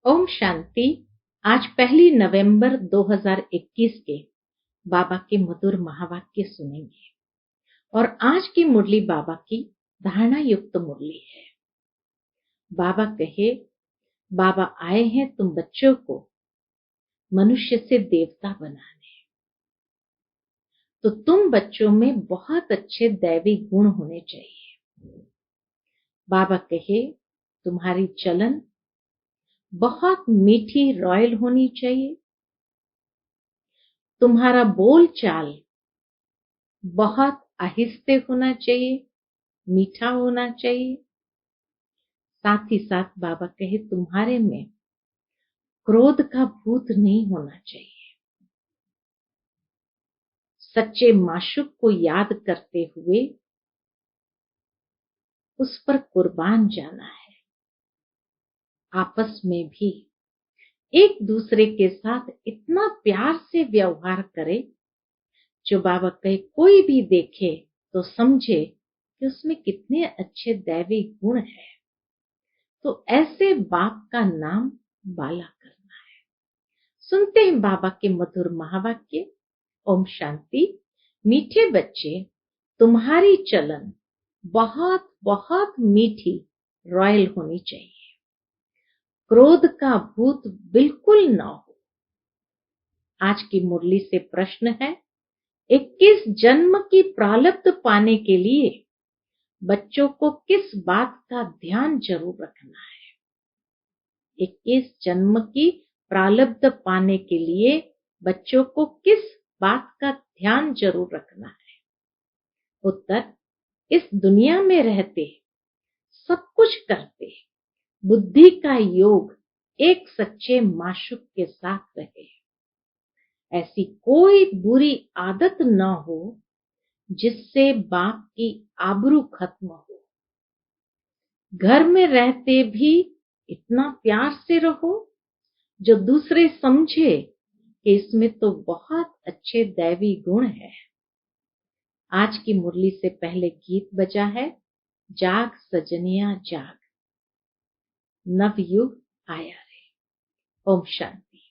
ओम शांति। आज 1 नवंबर 2021 के बाबा के मधुर महावाक्य सुनेंगे और आज की मुरली बाबा की धारणा युक्त मुरली है। बाबा कहे, बाबा आए हैं तुम बच्चों को मनुष्य से देवता बनाने, तो तुम बच्चों में बहुत अच्छे दैवी गुण होने चाहिए। बाबा कहे, तुम्हारी चलन बहुत मीठी रॉयल होनी चाहिए, तुम्हारा बोल चाल बहुत आहिस्ते होना चाहिए, मीठा होना चाहिए। साथ ही साथ बाबा कहे, तुम्हारे में क्रोध का भूत नहीं होना चाहिए। सच्चे माशूक को याद करते हुए उस पर कुर्बान जाना है। आपस में भी एक दूसरे के साथ इतना प्यार से व्यवहार करे जो बाबा कहे कोई भी देखे तो समझे कि उसमें कितने अच्छे दैवी गुण है। तो ऐसे बाप का नाम बाला करना है। सुनते हैं बाबा के मधुर महावाक्य। ओम शांति। मीठे बच्चे, तुम्हारी चलन बहुत बहुत मीठी रॉयल होनी चाहिए। क्रोध का भूत बिल्कुल न हो। आज की मुरली से प्रश्न है, 21 जन्म की प्रारब्ध पाने के लिए बच्चों को किस बात का ध्यान जरूर रखना है। 21 जन्म की प्रारब्ध पाने के लिए बच्चों को किस बात का ध्यान जरूर रखना है। उत्तर, इस दुनिया में रहते सब कुछ करते बुद्धि का योग एक सच्चे माशूक के साथ रहे। ऐसी कोई बुरी आदत न हो जिससे बाप की आबरू खत्म हो। घर में रहते भी इतना प्यार से रहो जो दूसरे समझे कि इसमें तो बहुत अच्छे दैवी गुण है। आज की मुरली से पहले गीत बजा है, जाग सजनिया जाग, नवयुग आया रे। ओम शांति।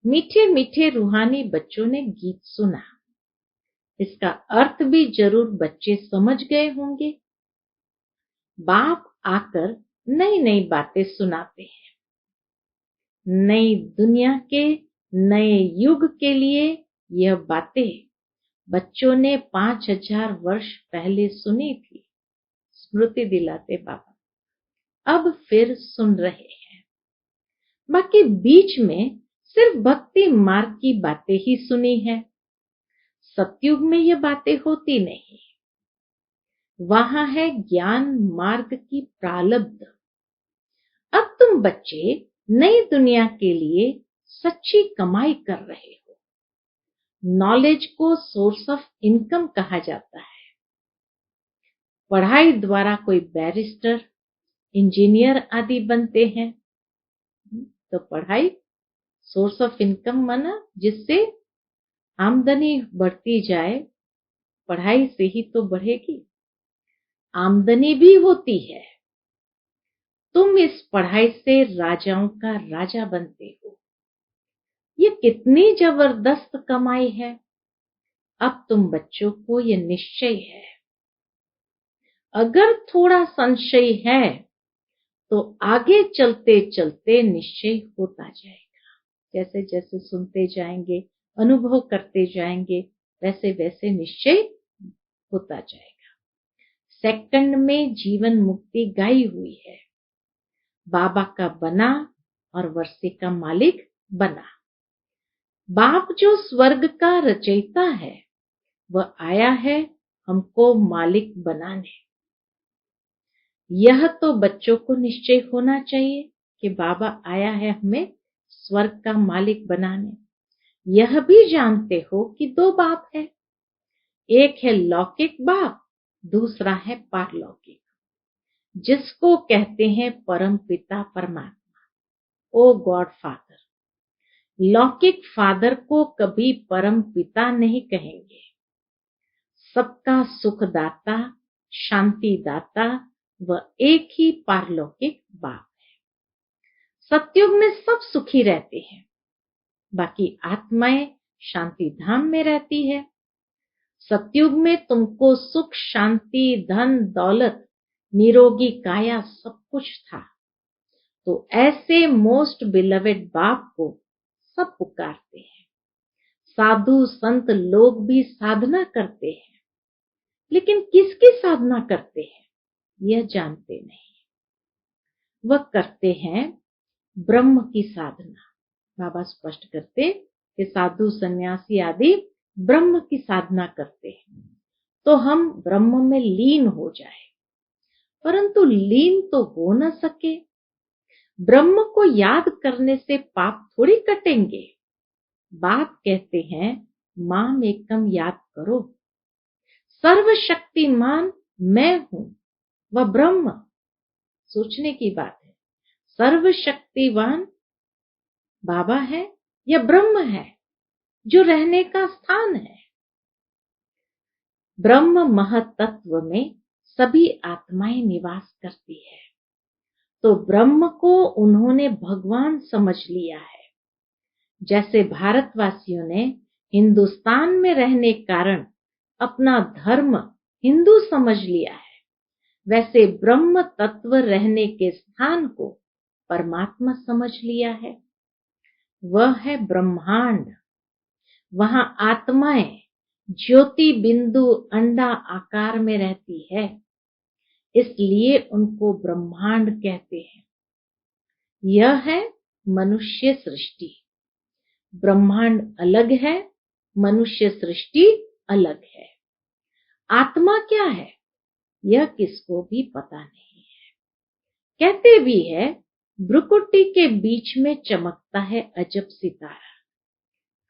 मीठे मीठे रूहानी बच्चों ने गीत सुना, इसका अर्थ भी जरूर बच्चे समझ गए होंगे। बाप आकर नई नई बातें सुनाते हैं। नई दुनिया के नए युग के लिए यह बातें बच्चों ने 5000 वर्ष पहले सुनी थी। स्मृति दिलाते बाबा अब फिर सुन रहे हैं। बाकी बीच में सिर्फ भक्ति मार्ग की बातें ही सुनी है। सतयुग में ये बातें होती नहीं, वहां है ज्ञान मार्ग की प्रारब्ध। अब तुम बच्चे नई दुनिया के लिए सच्ची कमाई कर रहे हो। नॉलेज को सोर्स ऑफ इनकम कहा जाता है। पढ़ाई द्वारा कोई बैरिस्टर, इंजीनियर आदि बनते हैं, तो पढ़ाई सोर्स ऑफ इनकम माना जिससे आमदनी बढ़ती जाए। पढ़ाई से ही तो बढ़ेगी, आमदनी भी होती है। तुम इस पढ़ाई से राजाओं का राजा बनते हो। ये कितनी जबरदस्त कमाई है। अब तुम बच्चों को ये निश्चय है। अगर थोड़ा संशय है तो आगे चलते चलते निश्चय होता जाएगा। जैसे जैसे सुनते जाएंगे, अनुभव करते जाएंगे, वैसे वैसे निश्चय होता जाएगा। सेकंड में जीवन मुक्ति गाई हुई है। बाबा का बना और वर्षे का मालिक बना। बाप जो स्वर्ग का रचयिता है, वह आया है हमको मालिक बनाने। यह तो बच्चों को निश्चय होना चाहिए कि बाबा आया है हमें स्वर्ग का मालिक बनाने। यह भी जानते हो कि दो बाप है, एक है लौकिक बाप, दूसरा है पारलौकिक, जिसको कहते हैं परम पिता परमात्मा, ओ गॉड फादर। लौकिक फादर को कभी परम पिता नहीं कहेंगे। सबका सुखदाता, शांति दाता वह एक ही पारलौकिक बाप है। सतयुग में सब सुखी रहते हैं, बाकी आत्माएं शांति धाम में रहती है। सतयुग में तुमको सुख, शांति, धन, दौलत, निरोगी काया सब कुछ था। तो ऐसे मोस्ट बिलवेड बाप को सब पुकारते हैं। साधु संत लोग भी साधना करते हैं, लेकिन किसकी साधना करते हैं यह जानते नहीं। वह करते हैं ब्रह्म की साधना। बाबा स्पष्ट करते कि साधु सन्यासी आदि ब्रह्म की साधना करते हैं तो हम ब्रह्म में लीन हो जाए, परंतु लीन तो हो न सके। ब्रह्म को याद करने से पाप थोड़ी कटेंगे। बाप कहते हैं माम एकम याद करो, सर्वशक्तिमान मैं हूं, वह ब्रह्म। सोचने की बात है, सर्वशक्तिवान बाबा है या ब्रह्म है जो रहने का स्थान है। ब्रह्म महतत्व में सभी आत्माएं निवास करती है, तो ब्रह्म को उन्होंने भगवान समझ लिया है। जैसे भारतवासियों ने हिंदुस्तान में रहने कारण अपना धर्म हिंदू समझ लिया है, वैसे ब्रह्म तत्व रहने के स्थान को परमात्मा समझ लिया है। वह है ब्रह्मांड। वहां आत्माएं ज्योति बिंदु अंडा आकार में रहती है, इसलिए उनको ब्रह्मांड कहते हैं। यह है मनुष्य सृष्टि। ब्रह्मांड अलग है, मनुष्य सृष्टि अलग है। आत्मा क्या है यह किसको भी पता नहीं है। कहते भी है भ्रुकुटी के बीच में चमकता है अजब सितारा।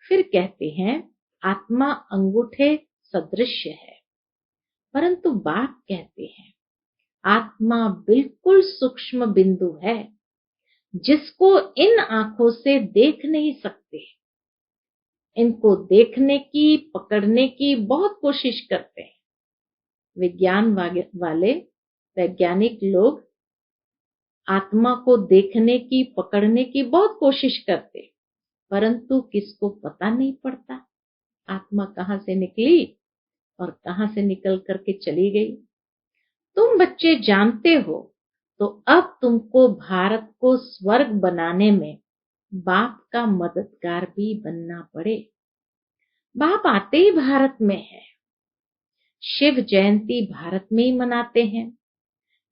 फिर कहते हैं आत्मा अंगूठे सदृश है, परंतु बाप कहते हैं आत्मा बिल्कुल सूक्ष्म बिंदु है जिसको इन आंखों से देख नहीं सकते। इनको देखने की, पकड़ने की बहुत कोशिश करते हैं। विज्ञान वाले वैज्ञानिक लोग आत्मा को देखने की, पकड़ने की बहुत कोशिश करते, परंतु किसको पता नहीं पड़ता आत्मा कहां से निकली और कहां से निकल करके चली गई। तुम बच्चे जानते हो, तो अब तुमको भारत को स्वर्ग बनाने में बाप का मददगार भी बनना पड़े। बाप आते ही भारत में है। शिव जयंती भारत में ही मनाते हैं।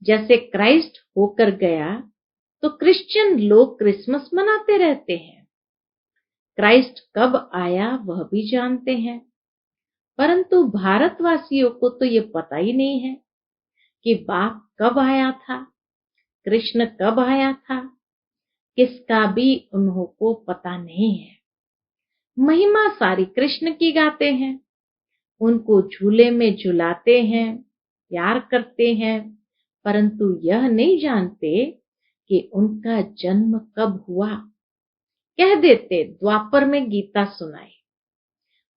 जैसे क्राइस्ट होकर गया तो क्रिश्चियन लोग क्रिसमस मनाते रहते हैं। क्राइस्ट कब आया वह भी जानते हैं, परंतु भारतवासियों को तो ये पता ही नहीं है कि बाप कब आया था, कृष्ण कब आया था, किसका भी उन्होंने पता नहीं है। महिमा सारी कृष्ण की गाते हैं, उनको झूले में झुलाते हैं, प्यार करते हैं, परंतु यह नहीं जानते कि उनका जन्म कब हुआ। कह देते द्वापर में गीता सुनाई,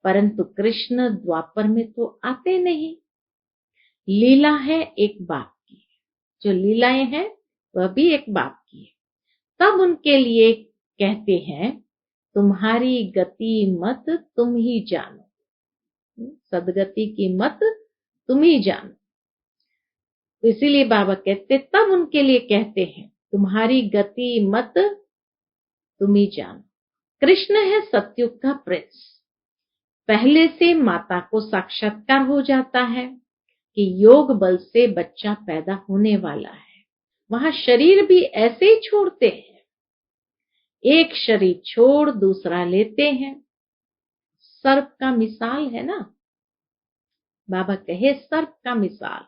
परंतु कृष्ण द्वापर में तो आते नहीं। लीला है एक बाप की, जो लीलाएं हैं वह भी एक बाप की है। तब उनके लिए कहते हैं तुम्हारी गति मत तुम ही जानो, सदगति की मत तुम ही जानो। तो इसीलिए बाबा कहते, तब उनके लिए कहते हैं तुम्हारी गति मत तुम ही जानो। कृष्ण है सतयुग का प्रिंस। पहले से माता को साक्षात्कार हो जाता है कि योग बल से बच्चा पैदा होने वाला है। वहां शरीर भी ऐसे ही छोड़ते हैं, एक शरीर छोड़ दूसरा लेते हैं। सर्प का मिसाल है ना, बाबा कहे सर्प का मिसाल।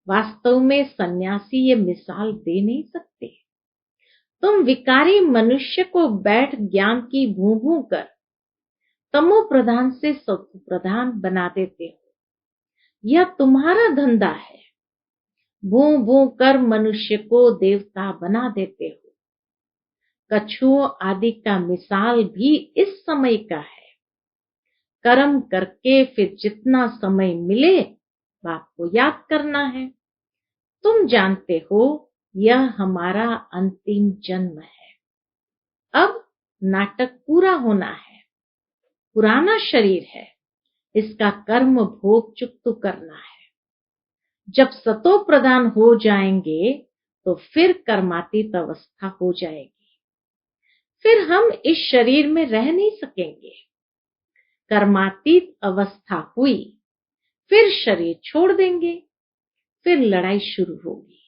वास्तव में सन्यासी ये मिसाल दे नहीं सकते। तुम विकारी मनुष्य को बैठ ज्ञान की भू भू कर तमो प्रधान से सत्व प्रधान बना देते हो। यह तुम्हारा धंधा है। भू भू कर मनुष्य को देवता बना देते हो। कछुओं आदि का मिसाल भी इस समय का है। कर्म करके फिर जितना समय मिले बाप को याद करना है। तुम जानते हो यह हमारा अंतिम जन्म है। अब नाटक पूरा होना है। पुराना शरीर है, इसका कर्म भोग चुकता करना है। जब सतो प्रधान हो जाएंगे तो फिर कर्मातीत अवस्था हो जाएगी। फिर हम इस शरीर में रह नहीं सकेंगे। कर्मातीत अवस्था हुई, फिर शरीर छोड़ देंगे, फिर लड़ाई शुरू होगी।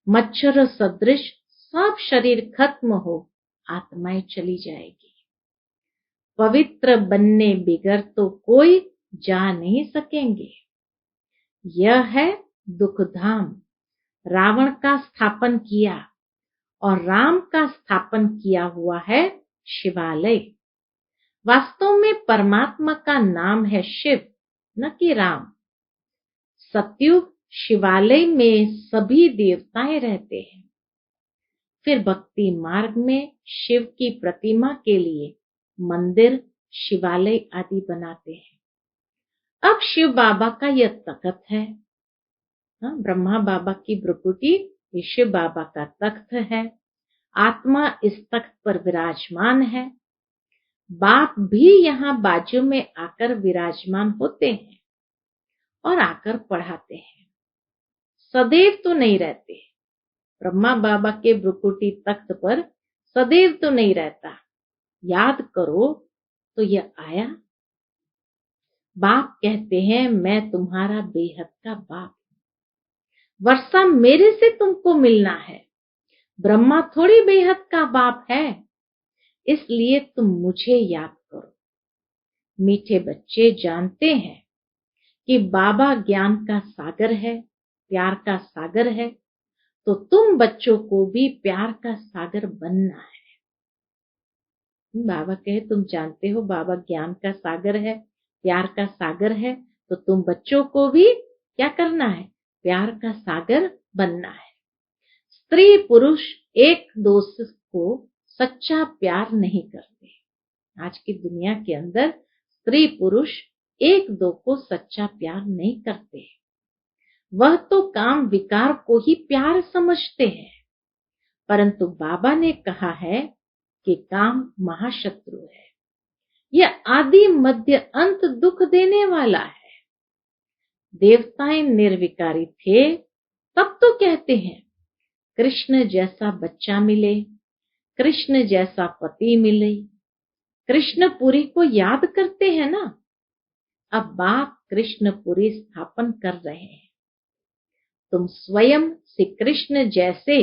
मच्छर सदृश सब शरीर खत्म हो, आत्माएं चली जाएगी। पवित्र बनने बिगर तो कोई जा नहीं सकेंगे। यह है दुखधाम। रावण का स्थापन किया और राम का स्थापन किया हुआ है शिवालय। वास्तव में परमात्मा का नाम है शिव, न कि राम। सतयुग शिवालय में सभी देवताएं रहते हैं। फिर भक्ति मार्ग में शिव की प्रतिमा के लिए मंदिर, शिवालय आदि बनाते हैं। अब शिव बाबा का यह तख्त है। ब्रह्मा बाबा की भ्रुकुटी ये शिव बाबा का तख्त है। आत्मा इस तख्त पर विराजमान है। बाप भी यहाँ बाजू में आकर विराजमान होते हैं और आकर पढ़ाते हैं। सदैव तो नहीं रहते। ब्रह्मा बाबा के भ्रुकुटी तख्त पर सदैव तो नहीं रहता। याद करो तो यह आया। बाप कहते हैं मैं तुम्हारा बेहद का बाप हूं। वर्षा मेरे से तुमको मिलना है। ब्रह्मा थोड़ी बेहद का बाप है, इसलिए तुम मुझे याद करो। मीठे बच्चे जानते हैं कि बाबा ज्ञान का सागर है, प्यार का सागर है, तो तुम बच्चों को भी प्यार का सागर बनना है। बाबा कहे तुम जानते हो बाबा ज्ञान का सागर है, प्यार का सागर है, तो तुम बच्चों को भी क्या करना है? प्यार का सागर बनना है। स्त्री पुरुष एक दूसरे को सच्चा प्यार नहीं करते। आज की दुनिया के अंदर स्त्री पुरुष एक दो को सच्चा प्यार नहीं करते। वह तो काम विकार को ही प्यार समझते हैं। परंतु बाबा ने कहा है कि काम महाशत्रु है। यह आदि मध्य अंत दुख देने वाला है। देवताएं निर्विकारी थे, तब तो कहते हैं कृष्ण जैसा बच्चा मिले, कृष्ण जैसा पति मिले। कृष्णपुरी को याद करते हैं ना। अब बाप कृष्णपुरी स्थापन कर रहे हैं। तुम स्वयं श्री कृष्ण जैसे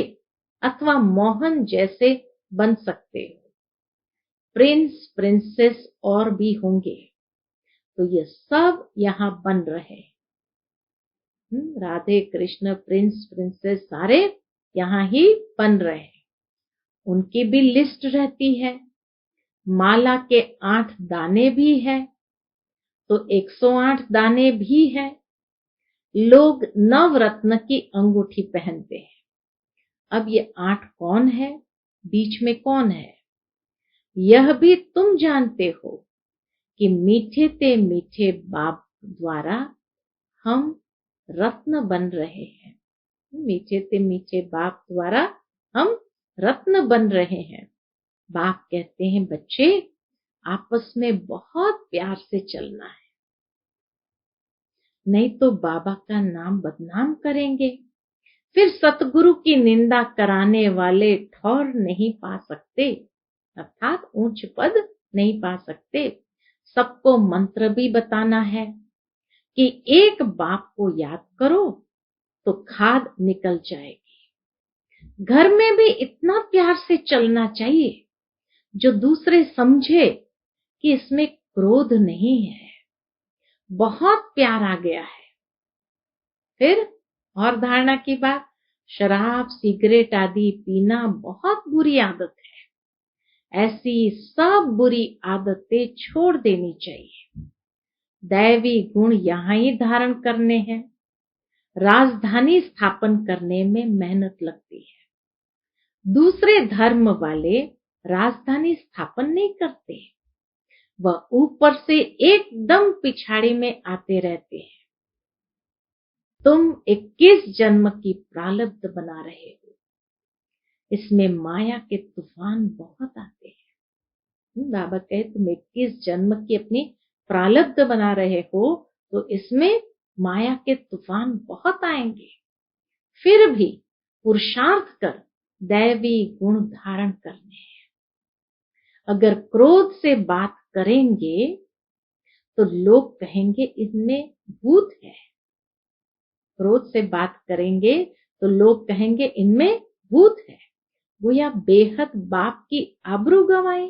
अथवा मोहन जैसे बन सकते हो। प्रिंस प्रिंसेस और भी होंगे, तो ये सब यहाँ बन रहे हैं। राधे कृष्ण प्रिंस प्रिंसेस सारे यहाँ ही बन रहे हैं। उनकी भी लिस्ट रहती है। माला के 8 दाने भी है, तो 108 दाने भी है। लोग नवरत्न की अंगूठी पहनते हैं। अब ये 8 कौन है, बीच में कौन है? यह भी तुम जानते हो कि मीठे ते मीठे बाप द्वारा हम रत्न बन रहे हैं। मीठे ते मीठे बाप द्वारा हम रत्न बन रहे हैं। बाप कहते हैं बच्चे आपस में बहुत प्यार से चलना है, नहीं तो बाबा का नाम बदनाम करेंगे। फिर सतगुरु की निंदा कराने वाले ठौर नहीं पा सकते, अर्थात ऊंच पद नहीं पा सकते। सबको मंत्र भी बताना है कि एक बाप को याद करो तो खाद निकल जाएगी। घर में भी इतना प्यार से चलना चाहिए जो दूसरे समझे कि इसमें क्रोध नहीं है, बहुत प्यार आ गया है। फिर और धारणा की बात, शराब सिगरेट आदि पीना बहुत बुरी आदत है। ऐसी सब बुरी आदतें छोड़ देनी चाहिए। दैवी गुण यहाँ ही धारण करने हैं। राजधानी स्थापन करने में मेहनत लगती है। दूसरे धर्म वाले राजधानी स्थापन नहीं करते, वह ऊपर से एकदम पिछाड़ी में आते रहते हैं। तुम 21 जन्म की प्रारब्ध बना रहे हो। इसमें माया के तूफान बहुत आते हैं। बाबा कहे तुम 21 जन्म की अपनी प्रारब्ध बना रहे हो तो इसमें माया के तूफान बहुत आएंगे। फिर भी पुरुषार्थ कर दैवी गुण धारण करने हैं। अगर क्रोध से बात करेंगे तो लोग कहेंगे इनमें भूत है। क्रोध से बात करेंगे तो लोग कहेंगे इनमें भूत है। गोया बेहद बाप की आबरू गंवाए,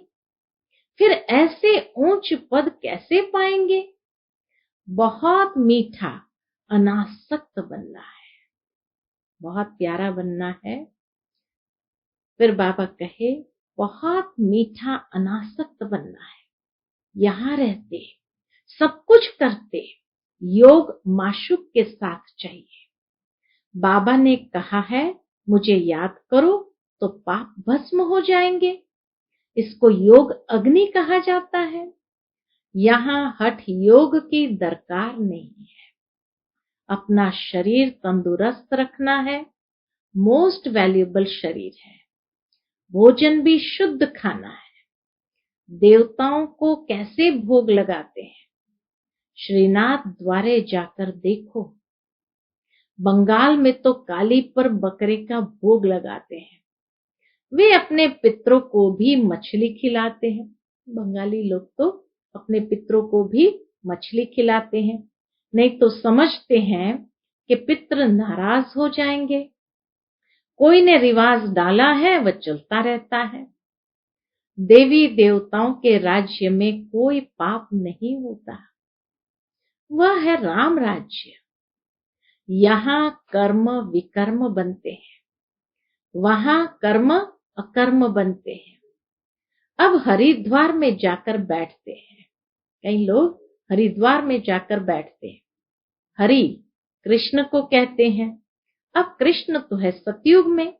फिर ऐसे ऊंच पद कैसे पाएंगे। बहुत मीठा अनासक्त बनना है, बहुत प्यारा बनना है। फिर बाबा कहे बहुत मीठा अनासक्त बनना है। यहाँ रहते सब कुछ करते योग माशूक के साथ चाहिए। बाबा ने कहा है मुझे याद करो तो पाप भस्म हो जाएंगे। इसको योग अग्नि कहा जाता है। यहाँ हठ योग की दरकार नहीं है। अपना शरीर तंदुरुस्त रखना है। मोस्ट वैल्यूएबल शरीर है। भोजन भी शुद्ध खाना है। देवताओं को कैसे भोग लगाते हैं, श्रीनाथ द्वारे जाकर देखो। बंगाल में तो काली पर बकरे का भोग लगाते हैं। वे अपने पितरों को भी मछली खिलाते हैं। बंगाली लोग तो अपने पितरों को भी मछली खिलाते हैं, नहीं तो समझते हैं कि पितर नाराज हो जाएंगे। कोई ने रिवाज डाला है वह चलता रहता है। देवी देवताओं के राज्य में कोई पाप नहीं होता, वह है राम राज्य। यहाँ कर्म विकर्म बनते हैं, वहां कर्म अकर्म बनते हैं। अब हरिद्वार में जाकर बैठते हैं। कई लोग हरिद्वार में जाकर बैठते हैं। हरि कृष्ण को कहते हैं। अब कृष्ण तो है सतयुग में,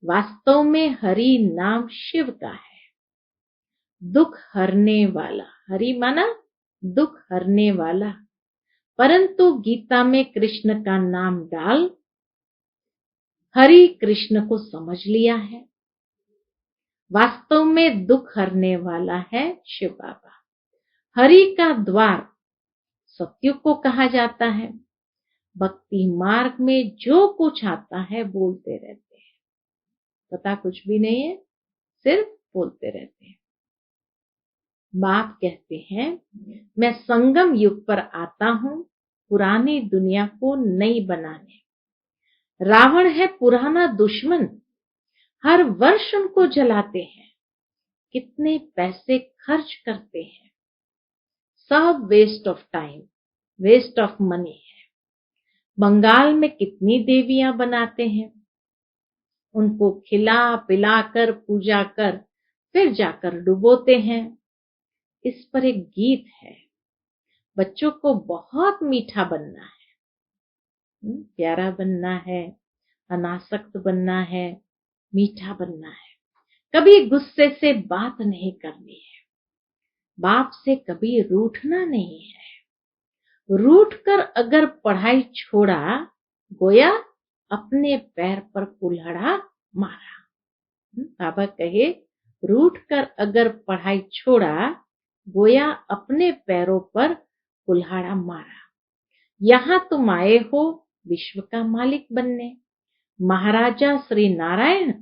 वास्तव में हरि नाम शिव का है। दुख हरने वाला, हरि माना दुख हरने वाला। परंतु गीता में कृष्ण का नाम डाल हरि कृष्ण को समझ लिया है। वास्तव में दुख हरने वाला है शिव बाबा। हरि का द्वार सतयुग को कहा जाता है। भक्ति मार्ग में जो कुछ आता है बोलते रहते हैं, पता कुछ भी नहीं है, सिर्फ बोलते रहते हैं। बाप कहते हैं मैं संगम युग पर आता हूं पुरानी दुनिया को नई बनाने। रावण है पुराना दुश्मन, हर वर्ष उनको जलाते हैं। कितने पैसे खर्च करते हैं, सब waste of time, waste of money है। बंगाल में कितनी देवियां बनाते हैं, उनको खिला पिलाकर पूजा कर फिर जाकर डुबोते हैं। इस पर एक गीत है, बच्चों को बहुत मीठा बनना है, प्यारा बनना है, अनासक्त बनना है, मीठा बनना है। कभी गुस्से से बात नहीं करनी है। बाप से कभी रूठना नहीं है। रूठ कर अगर पढ़ाई छोड़ा गोया अपने पैर पर कुल्हाड़ा मारा। बाबा कहे रूठ कर अगर पढ़ाई छोड़ा गोया अपने पैरों पर कुल्हाड़ा मारा। यहाँ तुम आए हो विश्व का मालिक बनने। महाराजा श्री नारायण,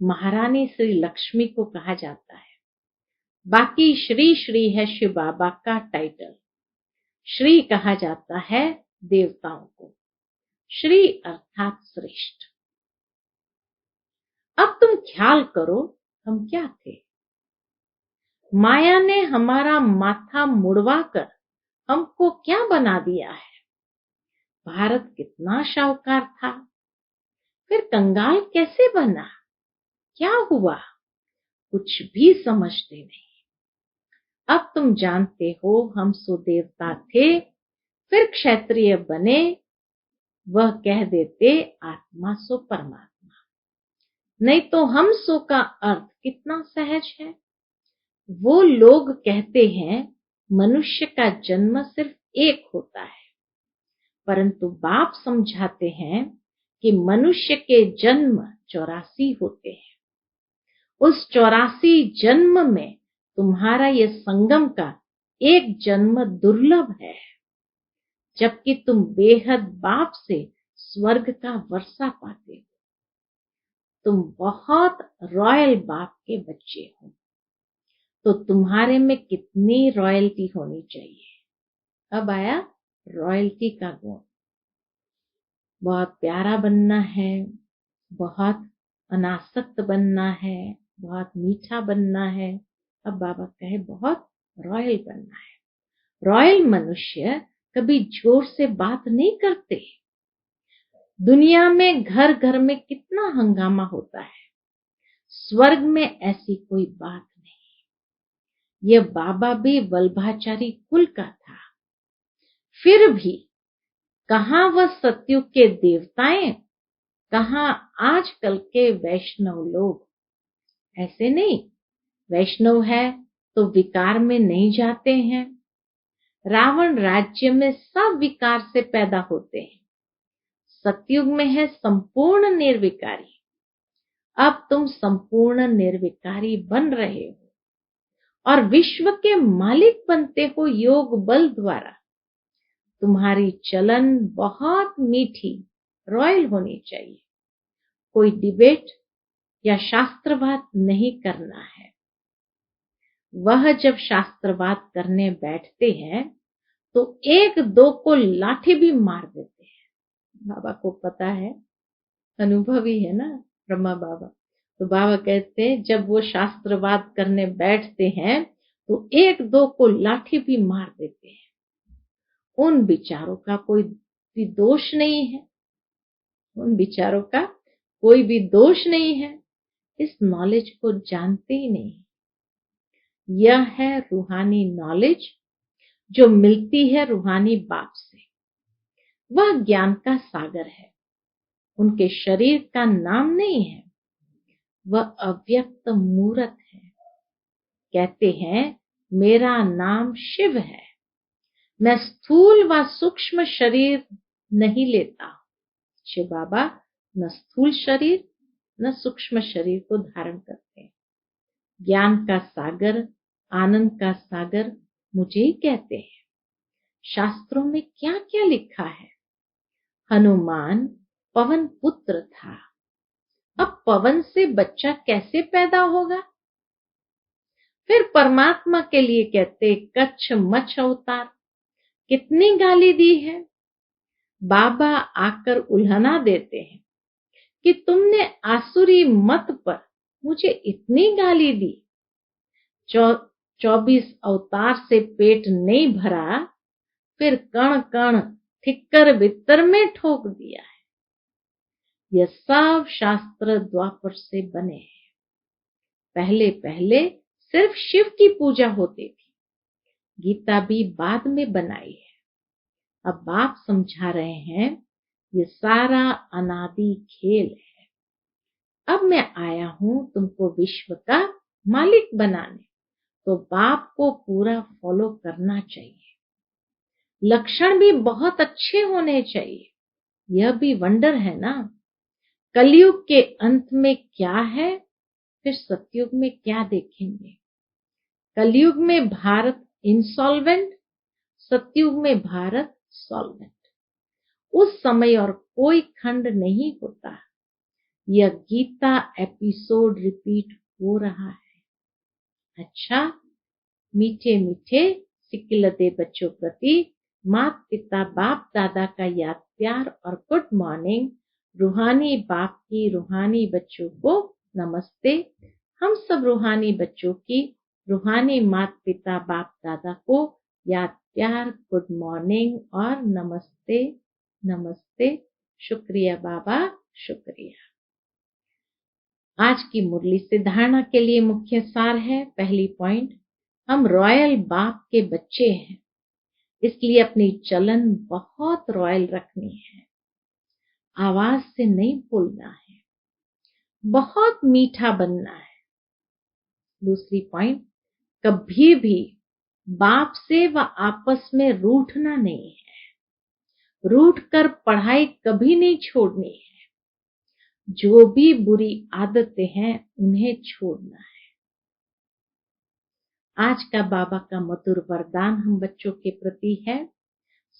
महारानी श्री लक्ष्मी को कहा जाता है। बाकी श्री श्री है शिव बाबा का टाइटल। श्री कहा जाता है देवताओं को, श्री अर्थात श्रेष्ठ। अब तुम ख्याल करो हम क्या थे। माया ने हमारा माथा मुड़वाकर हमको क्या बना दिया है। भारत कितना शाहूकार था, फिर कंगाल कैसे बना, क्या हुआ, कुछ भी समझते नहीं। अब तुम जानते हो हम सो देवता थे, फिर क्षत्रिय बने। वह कह देते आत्मा सो परमात्मा। नहीं तो हम सो का अर्थ कितना सहज है। वो लोग कहते हैं मनुष्य का जन्म सिर्फ एक होता है, परंतु बाप समझाते हैं कि मनुष्य के जन्म 84 होते हैं। उस 84 जन्म में तुम्हारा ये संगम का एक जन्म दुर्लभ है, जबकि तुम बेहद बाप से स्वर्ग का वर्षा पाते हो। तुम बहुत रॉयल बाप के बच्चे हो, तो तुम्हारे में कितनी रॉयल्टी होनी चाहिए। अब आया रॉयल्टी का गुण। बहुत प्यारा बनना है, बहुत अनासक्त बनना है, बहुत मीठा बनना है। अब बाबा कहे बहुत रॉयल बनना है। रॉयल मनुष्य कभी जोर से बात नहीं करते। दुनिया में घर घर में कितना हंगामा होता है, स्वर्ग में ऐसी कोई बात नहीं। यह बाबा भी वल्भाचारी कुल का था, फिर भी कहाँ वह सतयुग के देवताएं, कहाँ आजकल के वैष्णव लोग। ऐसे नहीं, वैष्णव है तो विकार में नहीं जाते हैं। रावण राज्य में सब विकार से पैदा होते हैं, सतयुग में है संपूर्ण निर्विकारी। अब तुम संपूर्ण निर्विकारी बन रहे हो और विश्व के मालिक बनते हो योग बल द्वारा। तुम्हारी चलन बहुत मीठी रॉयल होनी चाहिए। कोई डिबेट या शास्त्रवाद नहीं करना है। वह जब शास्त्रवाद करने बैठते हैं तो एक दो को लाठी भी मार देते हैं। बाबा को पता है, अनुभवी है ना ब्रह्मा बाबा। तो बाबा कहते हैं जब वो शास्त्रवाद करने बैठते हैं तो एक दो को लाठी भी मार देते हैं। उन विचारों का कोई भी दोष नहीं है, उन विचारों का कोई भी दोष नहीं है। इस नॉलेज को जानते ही नहीं। यह है रूहानी नॉलेज जो मिलती है रूहानी बाप से। वह ज्ञान का सागर है। उनके शरीर का नाम नहीं है, वह अव्यक्त मूर्त है। कहते हैं मेरा नाम शिव है। मैं स्थूल व सूक्ष्म शरीर नहीं लेता। शिव बाबा न स्थूल शरीर न सूक्ष्म शरीर को धारण करते हैं। ज्ञान का सागर, आनंद का सागर मुझे ही कहते हैं। शास्त्रों में क्या क्या लिखा है। हनुमान पवन पुत्र था। अब पवन से बच्चा कैसे पैदा होगा। फिर परमात्मा के लिए कहते कच्छ मच्छ अवतार। कितनी गाली दी है। बाबा आकर उल्हना देते हैं कि तुमने आसुरी मत पर मुझे इतनी गाली दी। 24 अवतार से पेट नहीं भरा, फिर कण कण ठिक्कर बित्तर में ठोक दिया है। यह सब शास्त्र द्वापर से बने हैं। पहले पहले सिर्फ शिव की पूजा होती थी। गीता भी बाद में बनाई है। अब बाप समझा रहे हैं ये सारा अनादि खेल है। अब मैं आया हूं तुमको विश्व का मालिक बनाने, तो बाप को पूरा फॉलो करना चाहिए। लक्षण भी बहुत अच्छे होने चाहिए। यह भी वंडर है ना। कलयुग के अंत में क्या है, फिर सतयुग में क्या देखेंगे। कलयुग में भारत इंसॉल्वेंट, सतयुग में भारत सॉल्वेंट। उस समय और कोई खंड नहीं होता। यह गीता एपिसोड रिपीट हो रहा है। अच्छा, मीठे मीठे सिकिलते बच्चों प्रति माता पिता बाप दादा का याद प्यार और गुड मॉर्निंग। रूहानी बाप की रूहानी बच्चों को नमस्ते। हम सब रूहानी बच्चों की रूहानी माता पिता बाप दादा को याद प्यार गुड मॉर्निंग और नमस्ते नमस्ते। शुक्रिया बाबा, शुक्रिया। आज की मुरली से धारणा के लिए मुख्य सार है। पहली पॉइंट, हम रॉयल बाप के बच्चे हैं, इसलिए अपनी चलन बहुत रॉयल रखनी है। आवाज से नहीं बोलना है, बहुत मीठा बनना है। दूसरी पॉइंट, कभी भी बाप से व आपस में रूठना नहीं है। रूठ कर पढ़ाई कभी नहीं छोड़नी है। जो भी बुरी आदतें हैं उन्हें छोड़ना है। आज का बाबा का मधुर वरदान हम बच्चों के प्रति है,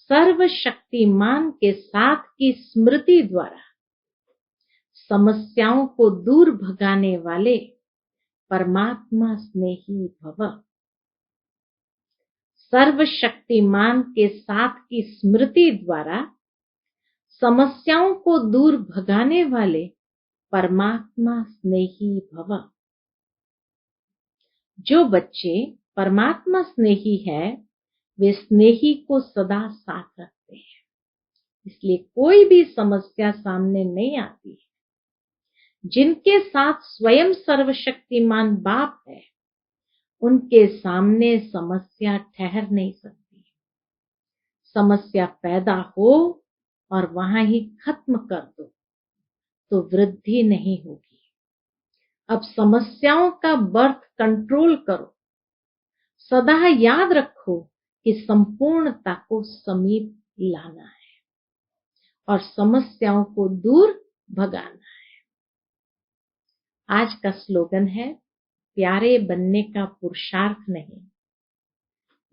सर्वशक्तिमान के साथ की स्मृति द्वारा समस्याओं को दूर भगाने वाले परमात्मा स्नेही भव। सर्वशक्तिमान के साथ की स्मृति द्वारा समस्याओं को दूर भगाने वाले परमात्मा स्नेही भव। जो बच्चे परमात्मा स्नेही है वे स्नेही को सदा साथ रखते हैं, इसलिए कोई भी समस्या सामने नहीं आती है। जिनके साथ स्वयं सर्वशक्तिमान बाप है उनके सामने समस्या ठहर नहीं सकती। समस्या पैदा हो और वहां ही खत्म कर दो तो वृद्धि नहीं होगी। अब समस्याओं का बर्थ कंट्रोल करो। सदा याद रखो कि संपूर्णता को समीप लाना है और समस्याओं को दूर भगाना है। आज का स्लोगन है, प्यारे बनने का पुरुषार्थ नहीं,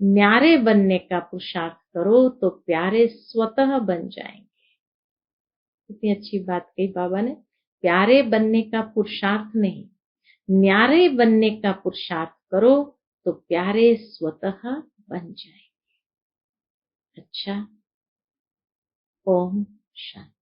न्यारे बनने का पुरुषार्थ करो तो प्यारे स्वतः बन जाएंगे। कितनी अच्छी बात कही बाबा ने। प्यारे बनने का पुरुषार्थ नहीं, न्यारे बनने का पुरुषार्थ करो तो प्यारे स्वतः बन जाएंगे। अच्छा, ओम शांति।